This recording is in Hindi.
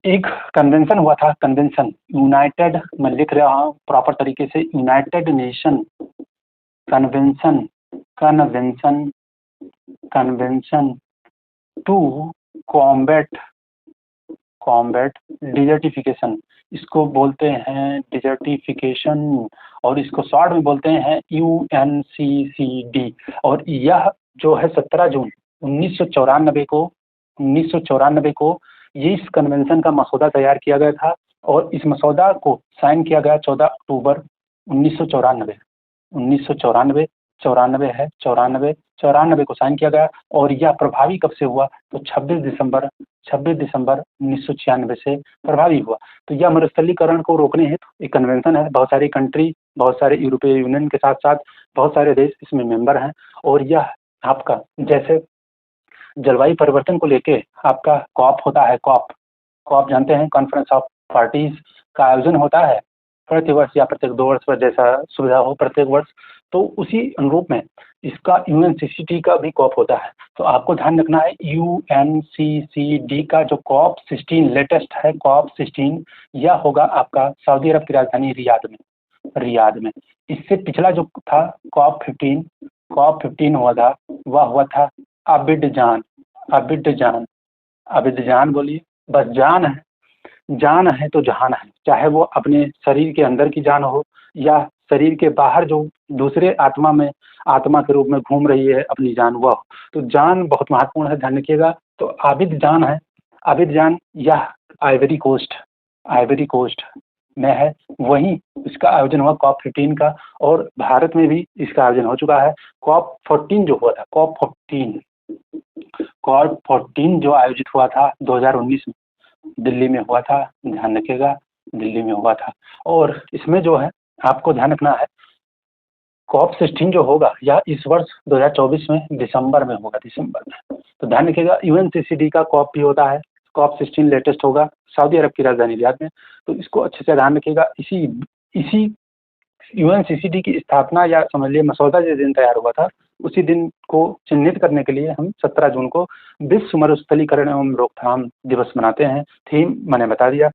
एक कन्वेंशन हुआ था, कन्वेंशन यूनाइटेड, मैं लिख रहा हूँ प्रॉपर तरीके से, United Nation convention, convention, convention to combat, combat desertification, इसको बोलते हैं डिजर्टिफिकेशन, और इसको शॉर्ट में बोलते हैं UNCCD। और यह जो है 17 जून 1994 को, 1994 को ये इस कन्वेंशन का मसौदा तैयार किया गया था, और इस मसौदा को साइन किया गया 14 अक्टूबर 1994, 1994, 94 है, 94, 94 को साइन किया गया। और यह प्रभावी कब से हुआ, तो 26 दिसंबर, 26 दिसंबर 1996 से प्रभावी हुआ। तो यह मरुस्थलीकरण को रोकने हेतु एक कन्वेंशन है। बहुत सारी कंट्री, बहुत सारे यूरोपीय यूनियन के साथ साथ बहुत सारे देश इसमें मेंबर हैं। और यह आपका जैसे जलवायु परिवर्तन को लेके आपका कॉप होता है, कॉप, कॉप जानते हैं, कॉन्फ्रेंस ऑफ पार्टीज का आयोजन होता है प्रति वर्ष या प्रत्येक 2 वर्ष पर, जैसा सुविधा हो प्रत्येक वर्ष। तो उसी अनुरूप में इसका UNCCD का भी कॉप होता है। तो आपको ध्यान रखना है UNCCD का जो कॉप 16 लेटेस्ट है, कॉप 16, यह होगा आपका सऊदी अरब की राजधानी रियाद में, रियाद में। इससे पिछला जो था कॉप 15, कॉप 15 हुआ था, वह हुआ था अबिडजान, अबिडजान, अबिडजान बोलिए, बस जान है, जान है तो जहान है, चाहे वो अपने शरीर के अंदर की जान हो या शरीर के बाहर जो दूसरे आत्मा में, आत्मा के रूप में घूम रही है अपनी जान, वह। तो जान बहुत महत्वपूर्ण है, ध्यान रखिएगा। तो आबिद जान है, आबिद जान, यह आइवरी कोस्ट, आइवरी कोस्ट में है। वहीं इसका आयोजन हुआ कॉप 15 का, और भारत में भी इसका आयोजन हो चुका है। कॉप 14 जो हुआ था, कॉप 14, कॉप 14 जो आयोजित हुआ था 2019 में, दिल्ली में हुआ था, ध्यान रखिएगा, दिल्ली में हुआ था। और इसमें जो है आपको ध्यान रखना है, कॉप 16 जो होगा यह इस वर्ष 2024 में दिसंबर में होगा, दिसंबर में। तो ध्यान रखिएगा UNCCD का कॉप भी होता है, कॉप 16 लेटेस्ट होगा सऊदी अरब की राजधानी रियाद में। तो इसको अच्छे से ध्यान रखिएगा। इसी इसी UNCCD की स्थापना या समझ लीजिए मसौदा जिस दिन तैयार हुआ था, उसी दिन को चिन्हित करने के लिए हम 17 जून को विश्व मरुस्थलीकरण एवं रोकथाम दिवस मनाते हैं। थीम मैंने बता दिया।